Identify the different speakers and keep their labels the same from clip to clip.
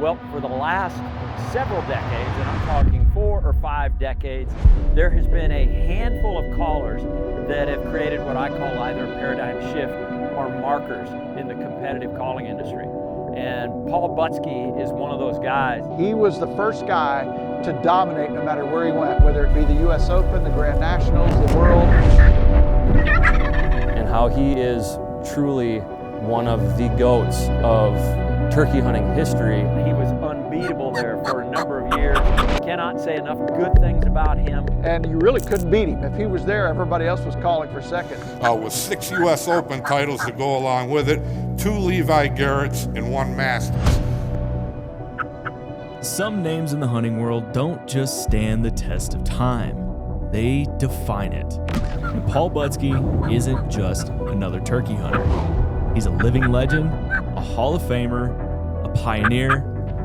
Speaker 1: Well, for the last several decades, and I'm talking 4 or 5 decades, there has been a handful of callers that have created what I call either a paradigm shift or markers in the competitive calling industry. And Paul Butski is one of those guys.
Speaker 2: He was the first guy to dominate no matter where he went, whether it be the US Open, the Grand Nationals, the World.
Speaker 3: And how he is truly one of the GOATs of turkey hunting history.
Speaker 1: He was unbeatable there for a number of years. Cannot say enough good things about him.
Speaker 2: And you really couldn't beat him. If he was there, everybody else was calling for second.
Speaker 4: With 6 US Open titles to go along with it, 2 Levi Garretts and 1 Maestro.
Speaker 5: Some names in the hunting world don't just stand the test of time, they define it. And Paul Butski isn't just another turkey hunter. He's a living legend, a Hall of Famer, a pioneer,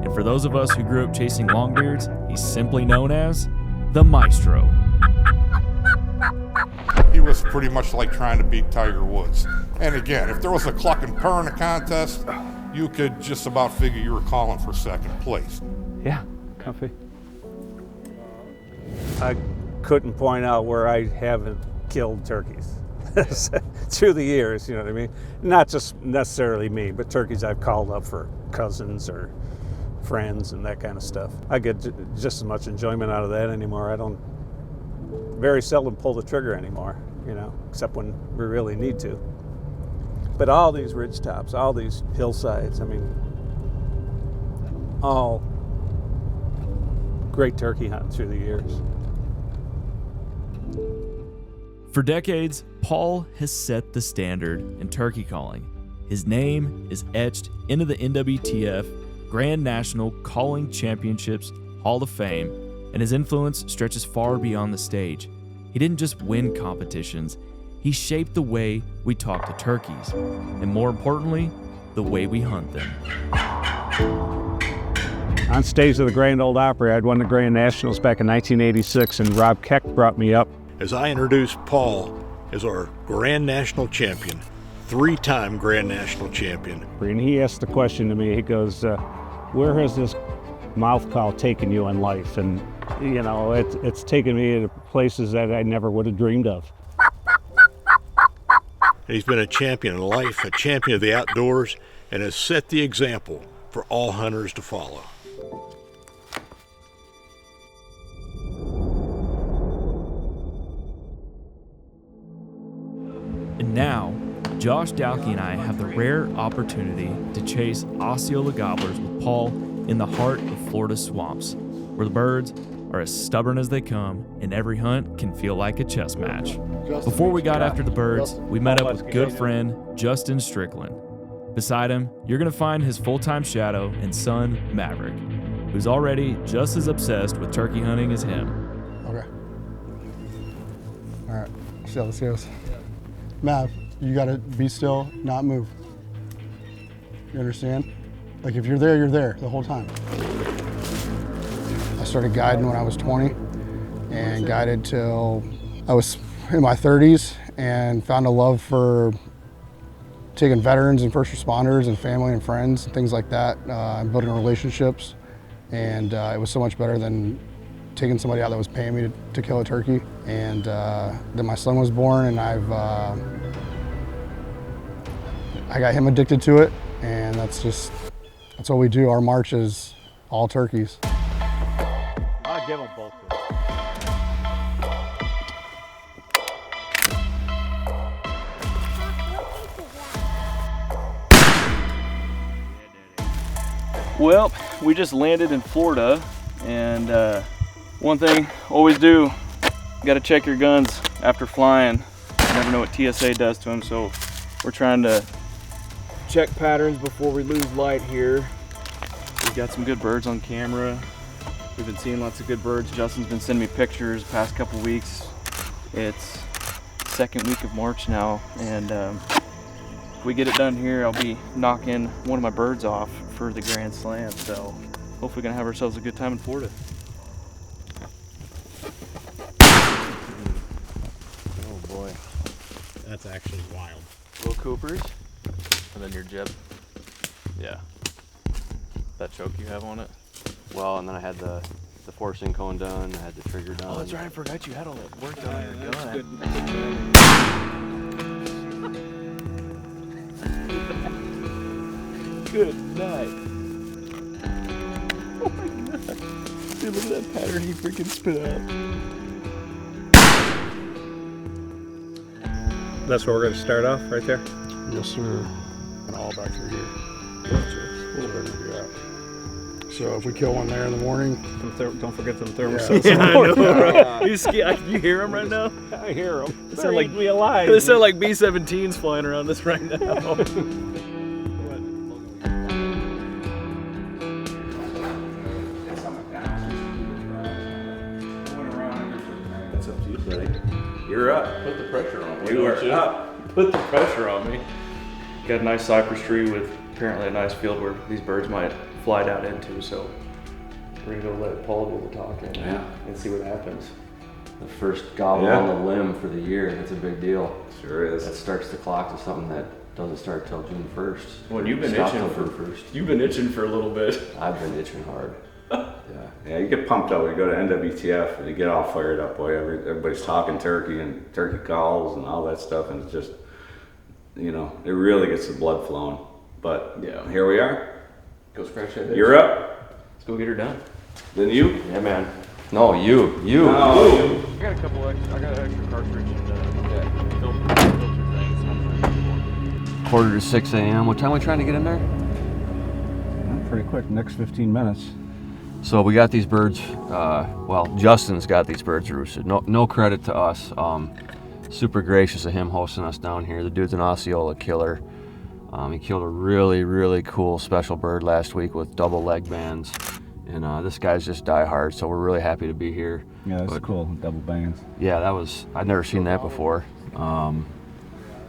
Speaker 5: and for those of us who grew up chasing longbeards, he's simply known as the Maestro.
Speaker 4: He was pretty much like trying to beat Tiger Woods. And again, if there was a cluck and purr in a contest, you could just about figure you were calling for second place.
Speaker 6: Yeah, comfy. I couldn't point out where I haven't killed turkeys through the years, you know what I mean? Not just necessarily me, but turkeys I've called up for cousins or friends and that kind of stuff. I get just as much enjoyment out of that anymore. I don't very seldom pull the trigger anymore, you know, except when we really need to. But all these ridge tops, all these hillsides, I mean, all great turkey hunting through the years.
Speaker 5: For decades, Paul has set the standard in turkey calling. His name is etched into the NWTF Grand National Calling Championships Hall of Fame, and his influence stretches far beyond the stage. He didn't just win competitions, he shaped the way we talk to turkeys, and more importantly, the way we hunt them.
Speaker 6: On stage of the Grand Ole Opry, I'd won the Grand Nationals back in 1986, and Rob Keck brought me up.
Speaker 7: As I introduced Paul as our Grand National Champion, 3-time Grand National Champion.
Speaker 6: And he asked the question to me, he goes, where has this mouth call taken you in life? And, you know, it's taken me to places that I never would have dreamed of.
Speaker 7: And he's been a champion in life, a champion of the outdoors, and has set the example for all hunters to follow.
Speaker 5: And now, Josh Dowkey and I have the rare opportunity to chase Osceola gobblers with Paul in the heart of Florida swamps, where the birds are as stubborn as they come and every hunt can feel like a chess match. Before we got after the birds, we met up with good friend Justin Strickland. Beside him, you're going to find his full-time shadow and son, Maverick, who's already just as obsessed with turkey hunting as him.
Speaker 8: Okay. All right, let's see how this goes. Mav, you gotta be still, not move. You understand? Like if you're there the whole time. I started guiding when I was 20 and guided till I was in my 30s and found a love for taking veterans and first responders and family and friends and things like that, and building relationships. And it was so much better than taking somebody out that was paying me to kill a turkey. And then my son was born, and I got him addicted to it, and that's what we do. Our march is all turkeys.
Speaker 1: I'll give them both to him.
Speaker 9: Well, we just landed in Florida, and one thing, always do, got to check your guns after flying. You never know what TSA does to them, so we're trying to check patterns before we lose light here. We've got some good birds on camera. We've been seeing lots of good birds. Justin's been sending me pictures the past couple weeks. It's second week of March now, and if we get it done here, I'll be knocking one of my birds off for the Grand Slam, so hopefully gonna have ourselves a good time in Florida.
Speaker 3: Oh boy,
Speaker 7: That's actually wild.
Speaker 3: Will Coopers, and then your jib. Yeah. that choke you have on it. Well, and then I had the forcing cone done, I had the trigger done.
Speaker 5: Oh, that's right. I forgot you had all that work done on your gun. Good night. Oh my god. Dude, look at that pattern he freaking spit out.
Speaker 6: That's where we're going to start off, right there.
Speaker 8: Yes, sir. And all back through here. So if we kill one there in the morning,
Speaker 6: Don't forget them thermostats.
Speaker 5: Yeah, I know, right? You hear him right now?
Speaker 6: I hear them.
Speaker 5: They sound like
Speaker 6: me alive.
Speaker 5: They sound like B-17s flying around us right now.
Speaker 10: That's up to you, buddy. You're up.
Speaker 3: Put the pressure on me.
Speaker 10: You are up.
Speaker 5: Put the pressure on me. Got a nice cypress tree with apparently a nice field where these birds might fly down into, so we're gonna go let Paul do the talking and see what happens.
Speaker 10: The first gobble on the limb for the year. That's a big deal.
Speaker 7: Sure is.
Speaker 10: That starts the clock to something that doesn't start till June 1st.
Speaker 5: Well, you've been
Speaker 10: Stop
Speaker 5: itching
Speaker 10: till
Speaker 5: for
Speaker 10: June 1st.
Speaker 5: You've been itching for a little bit.
Speaker 10: I've been itching hard.
Speaker 11: Yeah, you get pumped up. You go to NWTF and you get all fired up. Boy, everybody's talking turkey and turkey calls and all that stuff, and it's just, you know, it really gets the blood flowing. But
Speaker 5: Yeah.
Speaker 11: here we are.
Speaker 10: Go scratch that bitch.
Speaker 11: You're up.
Speaker 5: Let's go get her done.
Speaker 11: Then you.
Speaker 10: Yeah, man. No, you.
Speaker 11: No.
Speaker 3: I got a couple extra, I got an extra cartridge and filter things.
Speaker 10: 5:45 a.m. What time are we trying to get in there?
Speaker 6: Pretty quick, next 15 minutes.
Speaker 10: So we got these birds, well, Justin's got these birds roosted. No credit to us. Super gracious of him hosting us down here. The dude's an Osceola killer. He killed a really, really cool special bird last week with double leg bands. And this guy's just die hard, so we're really happy to be here.
Speaker 6: Yeah, that's cool, double bands.
Speaker 10: Yeah, I'd never seen that before. I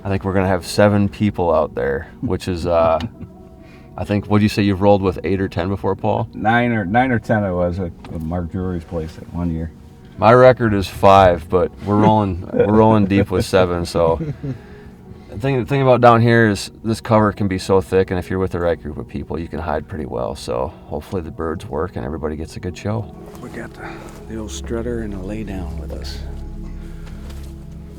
Speaker 10: think we're gonna have 7 people out there, which is, I think, what'd you say, you've rolled with 8 or 10 before, Paul?
Speaker 6: 9 or 10 I was at Mark Drury's place at one year.
Speaker 10: My record is 5, but we're rolling deep with 7. So the thing about down here is this cover can be so thick, and if you're with the right group of people, you can hide pretty well. So hopefully the birds work and everybody gets a good show.
Speaker 6: We got the old strutter and a lay down with us.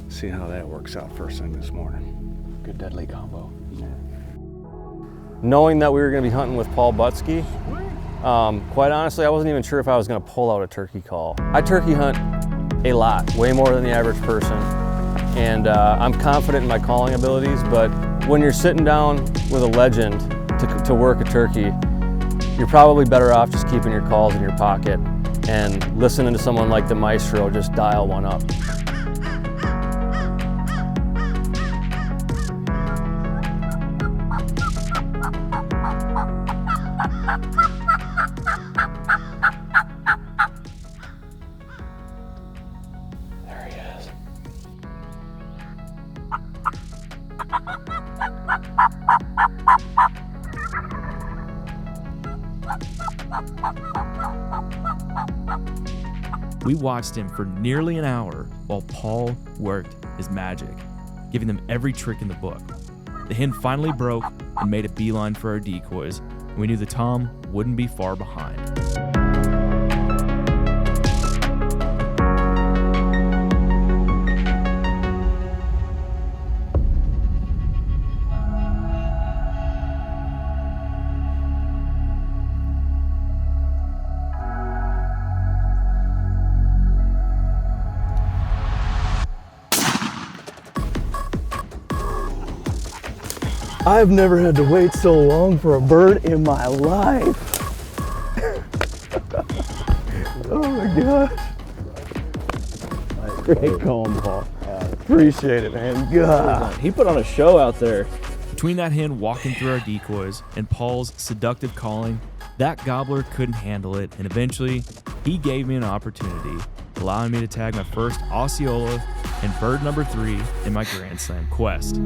Speaker 6: See how that works out first thing this morning.
Speaker 10: Good deadly combo.
Speaker 3: Knowing that we were going to be hunting with Paul Butski, quite honestly, I wasn't even sure if I was going to pull out a turkey call. I turkey hunt a lot, way more than the average person, and I'm confident in my calling abilities, but when you're sitting down with a legend to work a turkey, you're probably better off just keeping your calls in your pocket and listening to someone like the Maestro just dial one up.
Speaker 5: We watched him for nearly an hour while Paul worked his magic, giving them every trick in the book. The hen finally broke and made a beeline for our decoys, and we knew the Tom wouldn't be far behind.
Speaker 12: I've never had to wait so long for a bird in my life. Oh my gosh. Great calling, Paul. Appreciate it, man. God.
Speaker 9: He put on a show out there.
Speaker 5: Between that hen walking through our decoys and Paul's seductive calling, that gobbler couldn't handle it, and eventually he gave me an opportunity, allowing me to tag my first Osceola and bird number 3 in my Grand Slam quest.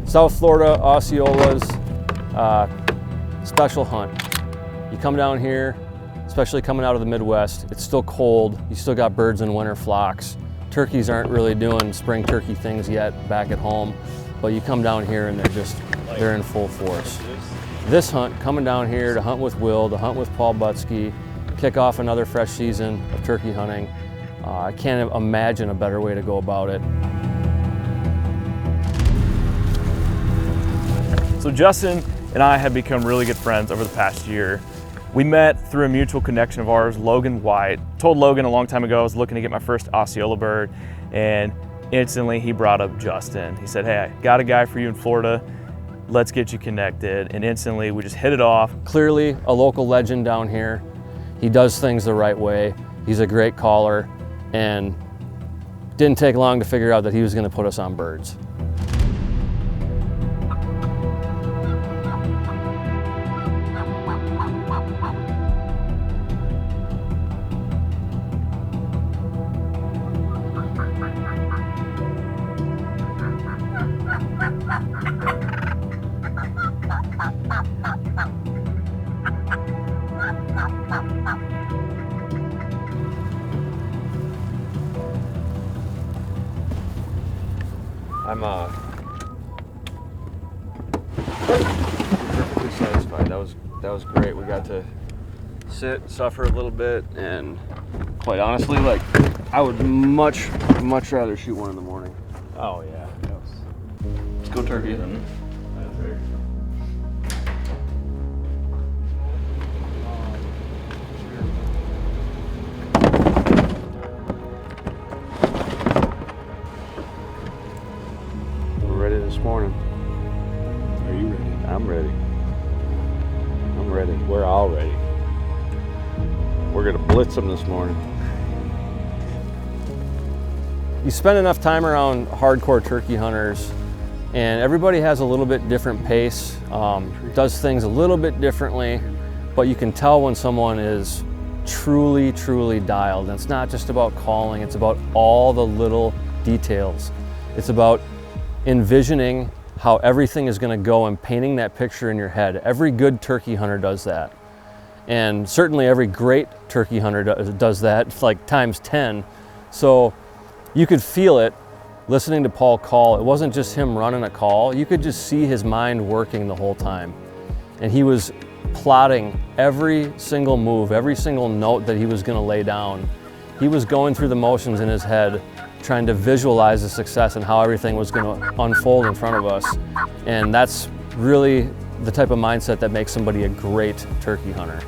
Speaker 3: South Florida, Osceolas, special hunt. You come down here, especially coming out of the Midwest, it's still cold. You still got birds in winter flocks. turkeys aren't really doing spring turkey things yet back at home, but you come down here and they're in full force. This hunt, coming down here to hunt with Will, to hunt with Paul Butski, kick off another fresh season of turkey hunting, I can't imagine a better way to go about it.
Speaker 5: So Justin and I have become really good friends over the past year. We met through a mutual connection of ours, Logan White. Told Logan a long time ago I was looking to get my first Osceola bird, and instantly he brought up Justin. He said, hey, I got a guy for you in Florida. Let's get you connected. And instantly we just hit it off.
Speaker 3: Clearly a local legend down here. He does things the right way. He's a great caller, and didn't take long to figure out that he was going to put us on birds.
Speaker 10: I'm perfectly satisfied. That was great. We got to sit, suffer a little bit, and quite honestly, like, I would much rather shoot one in the morning.
Speaker 5: Oh yeah. Let's go turkey then.
Speaker 10: Ready this morning.
Speaker 7: Are you ready?
Speaker 10: I'm ready. I'm ready. We're all ready. We're gonna blitz them this morning.
Speaker 3: You spend enough time around hardcore turkey hunters, and everybody has a little bit different pace, does things a little bit differently, but you can tell when someone is truly dialed. And it's not just about calling, it's about all the little details. It's about envisioning how everything is going to go and painting that picture in your head. Every good turkey hunter does that. And certainly every great turkey hunter does that, like times 10. So you could feel it listening to Paul call. It wasn't just him running a call. You could just see his mind working the whole time. And he was plotting every single move, every single note that he was going to lay down. He was going through the motions in his head, trying to visualize the success and how everything was going to unfold in front of us. And that's really the type of mindset that makes somebody a great turkey hunter.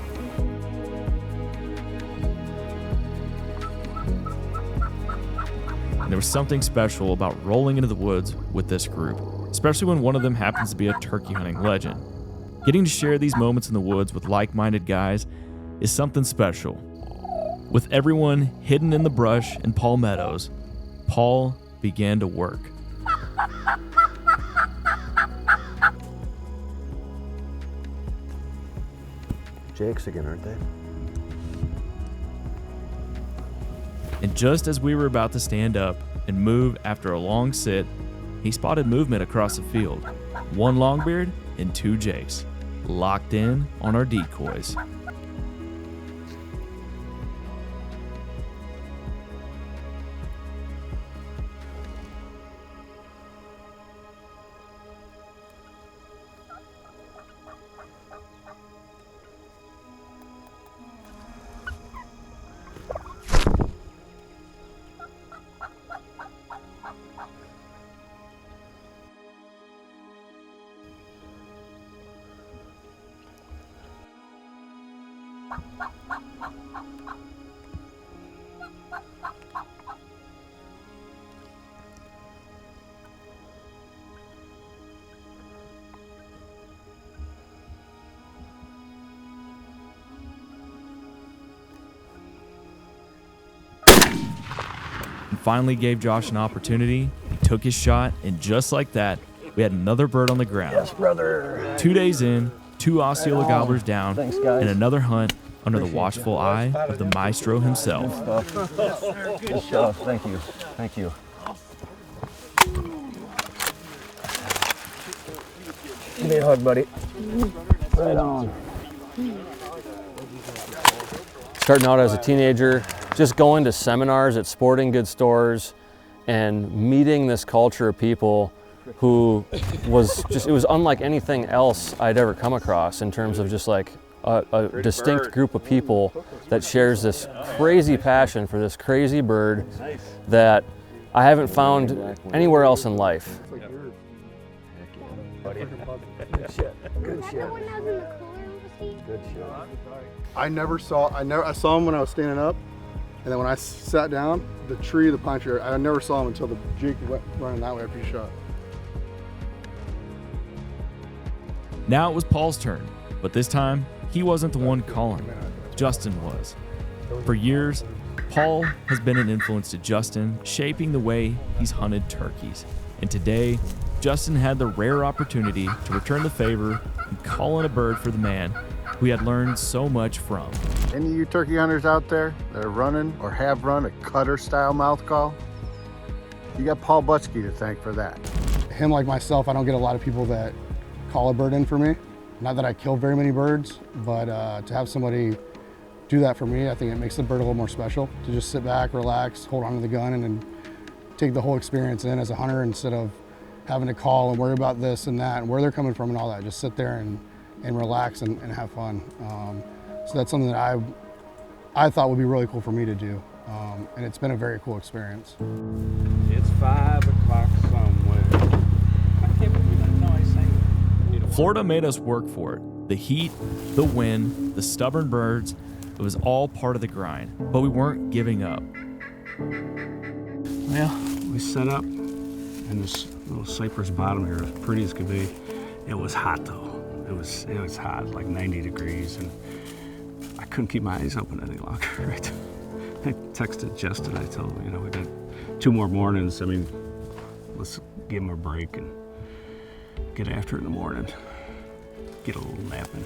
Speaker 5: And there was something special about rolling into the woods with this group, especially when one of them happens to be a turkey hunting legend. Getting to share these moments in the woods with like-minded guys is something special. With everyone hidden in the brush and palmettos, Paul began to work.
Speaker 10: Jakes again, aren't they?
Speaker 5: And just as we were about to stand up and move after a long sit, he spotted movement across the field. One longbeard and two jakes, locked in on our decoys. Finally gave Josh an opportunity. He took his shot, and just like that, we had another bird on the ground.
Speaker 12: Yes, brother.
Speaker 5: 2 days in, 2 Osceola gobblers down,
Speaker 12: Thanks, guys.
Speaker 5: and another hunt under the watchful eye of the Maestro himself.
Speaker 12: Good stuff. Thank you. Thank you. Give me a hug, buddy. Right on.
Speaker 3: Starting out as a teenager, just going to seminars at sporting goods stores and meeting this culture of people who was just, it was unlike anything else I'd ever come across in terms of just like a distinct group of people that shares this crazy passion for this crazy bird that I haven't found anywhere else in life.
Speaker 8: Good shit. Good shit. Good shit. I saw him when I was standing up, and then when I sat down, the pine tree, I never saw him until the Jake went running that way after he shot.
Speaker 5: Now it was Paul's turn, but this time he wasn't the one calling. Justin was. For years, Paul has been an influence to Justin, shaping the way he's hunted turkeys. And today, Justin had the rare opportunity to return the favor and call in a bird for the man who he had learned so much from.
Speaker 2: Any of you turkey hunters out there that are running or have run a cutter style mouth call, you got Paul Butski to thank for that.
Speaker 8: Him, like myself, I don't get a lot of people that call a bird in for me. Not that I kill very many birds, but to have somebody do that for me, I think it makes the bird a little more special. To just sit back, relax, hold on to the gun, and then take the whole experience in as a hunter instead of having to call and worry about this and that and where they're coming from and all that. Just sit there and relax and have fun. So that's something that I thought would be really cool for me to do. And it's been a very cool experience.
Speaker 6: It's 5 o'clock somewhere. I can't believe that noise saying.
Speaker 5: Florida made us work for it. The heat, the wind, the stubborn birds, it was all part of the grind, but we weren't giving up.
Speaker 6: Well, we set up in this little cypress bottom here, as pretty as could be. It was hot though. It was hot, like 90 degrees, and I couldn't keep my eyes open any longer, right? I texted Justin, I told him, we got 2 more mornings. I mean, let's give him a break and get after it in the morning. Get a little napping.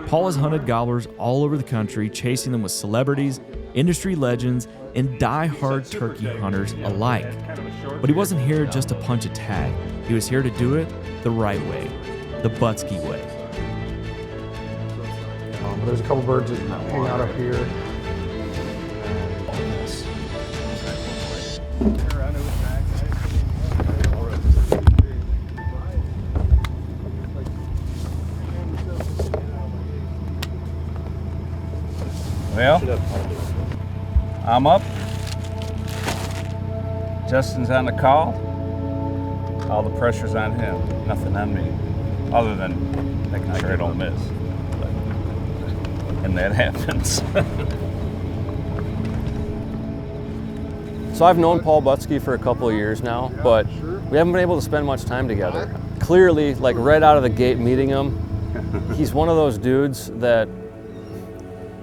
Speaker 5: Paul has hunted gobblers all over the country, chasing them with celebrities, industry legends, and die-hard turkey hunters alike. But he wasn't here just to punch a tag. He was here to do it the right way, the Butski way.
Speaker 8: There's a couple birds that hang out up here.
Speaker 6: Well, I'm up. Justin's on the call. All the pressure's on him, nothing on me, other than making sure I don't miss. And that happens.
Speaker 3: So I've known Paul Butski for a couple of years now, but we haven't been able to spend much time together. Clearly, like right out of the gate meeting him, he's one of those dudes that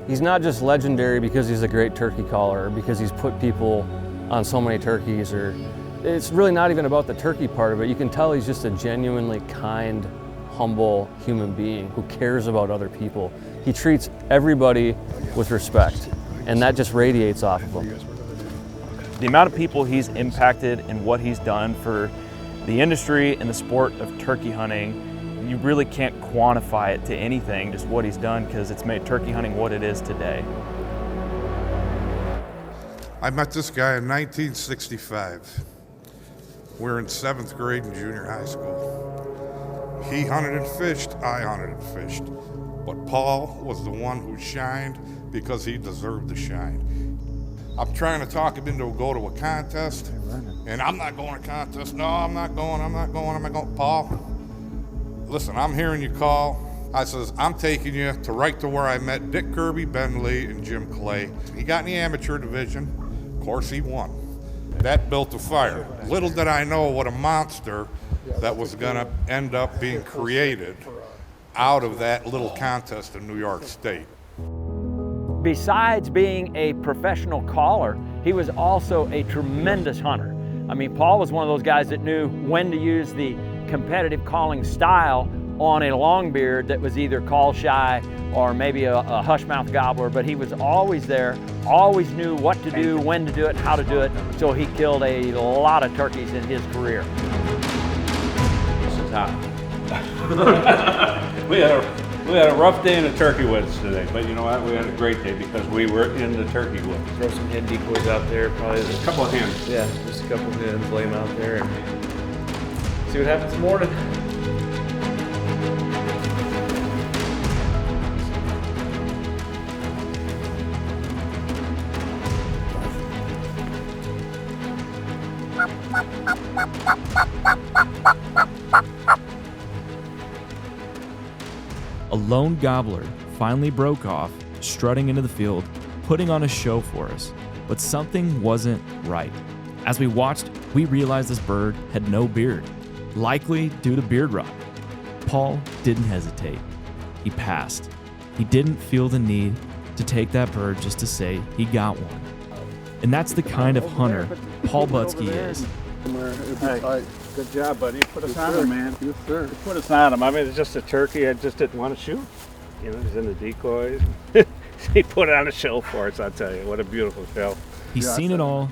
Speaker 3: he's not just legendary because he's a great turkey caller or because he's put people on so many turkeys, or it's really not even about the turkey part of it. You can tell he's just a genuinely kind, humble human being who cares about other people. He treats everybody with respect, and that just radiates off of him.
Speaker 9: The amount of people he's impacted and what he's done for the industry and the sport of turkey hunting, you really can't quantify it to anything, just what he's done, because it's made turkey hunting what it is today.
Speaker 4: I met this guy in 1965. We were in 7th grade in junior high school. He hunted and fished, I hunted and fished. But Paul was the one who shined because he deserved to shine. I'm trying to talk him into go to a contest, and I'm not going to a contest. No, I'm not going. Paul, listen, I'm hearing you call. I says, I'm taking you to right to where I met Dick Kirby, Ben Lee, and Jim Clay. He got in the amateur division. Of course, he won. That built a fire. Little did I know what a monster that was going to end up being created out of that little contest in New York State.
Speaker 1: Besides being a professional caller, he was also a tremendous hunter. I mean, Paul was one of those guys that knew when to use the competitive calling style on a longbeard that was either call shy or maybe a hushmouth gobbler, but he was always there, always knew what to do, when to do it, how to do it, so he killed a lot of turkeys in his career.
Speaker 6: This is hot. we had We had a rough day in the turkey woods today, but you know what? We had a great day because we were in the turkey woods.
Speaker 9: Throw some hen decoys out there, probably
Speaker 6: A couple of hens.
Speaker 9: yeah, just a couple hens, lay them out there and see what happens in the morning.
Speaker 5: A lone gobbler finally broke off, strutting into the field, putting on a show for us. But something wasn't right. As we watched, we realized this bird had no beard, likely due to beard rot. Paul didn't hesitate. He passed. He didn't feel the need to take that bird just to say he got one. And that's the kind of hunter Paul Butski is.
Speaker 6: Hey, good job, buddy. Put us on him, man. Yes, sir. Put us on him. I mean, it's just a turkey. I just didn't want to shoot. You know, he's in the decoys. He put on a show for us, I'll tell you. What a beautiful show.
Speaker 5: He's seen it all,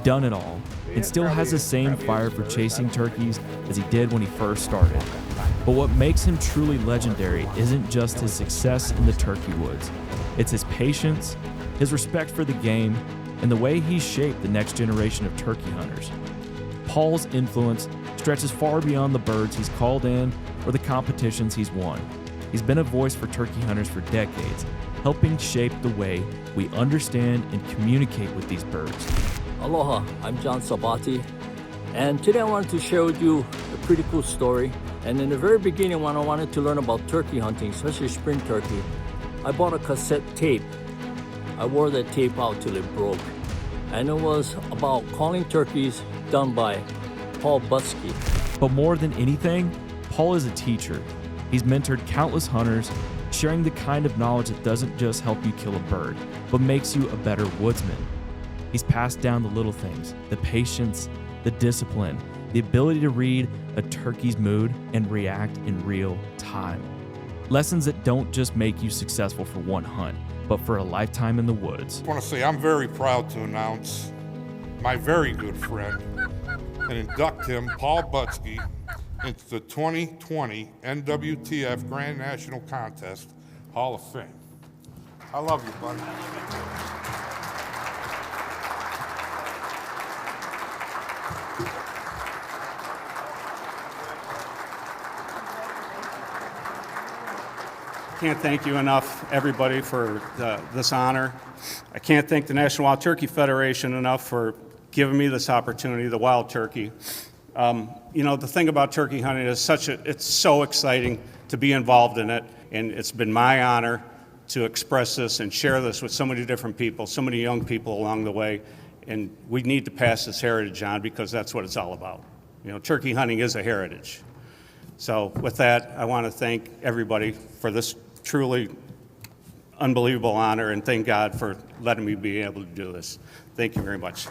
Speaker 5: done it all, and still has the same fire for chasing turkeys as he did when he first started. But what makes him truly legendary isn't just his success in the turkey woods. It's his patience, his respect for the game, and the way he's shaped the next generation of turkey hunters. Paul's influence stretches far beyond the birds he's called in or the competitions he's won. He's been a voice for turkey hunters for decades, helping shape the way we understand and communicate with these birds.
Speaker 13: Aloha, I'm John Sabati, and today I wanted to share with you a pretty cool story. And in the very beginning, when I wanted to learn about turkey hunting, especially spring turkey, I bought a cassette tape. I wore that tape out till it broke. And it was about calling turkeys done by Paul Butski.
Speaker 5: But more than anything, Paul is a teacher. He's mentored countless hunters, sharing the kind of knowledge that doesn't just help you kill a bird, but makes you a better woodsman. He's passed down the little things, the patience, the discipline, the ability to read a turkey's mood and react in real time. Lessons that don't just make you successful for one hunt, but for a lifetime in the woods.
Speaker 4: I want to say I'm very proud to announce my very good friend and induct him, Paul Butski, into the 2020 NWTF Grand National Contest Hall of Fame. I love you, buddy.
Speaker 6: Can't thank you enough, everybody, for this honor. I can't thank the National Wild Turkey Federation enough for giving me this opportunity, the wild turkey. You know, the thing about turkey hunting is it's so exciting to be involved in it, and it's been my honor to express this and share this with so many different people, so many young people along the way, and we need to pass this heritage on because that's what it's all about. You know, turkey hunting is a heritage. So with that, I want to thank everybody for this truly unbelievable honor, and thank God for letting me be able to do this. Thank you very much.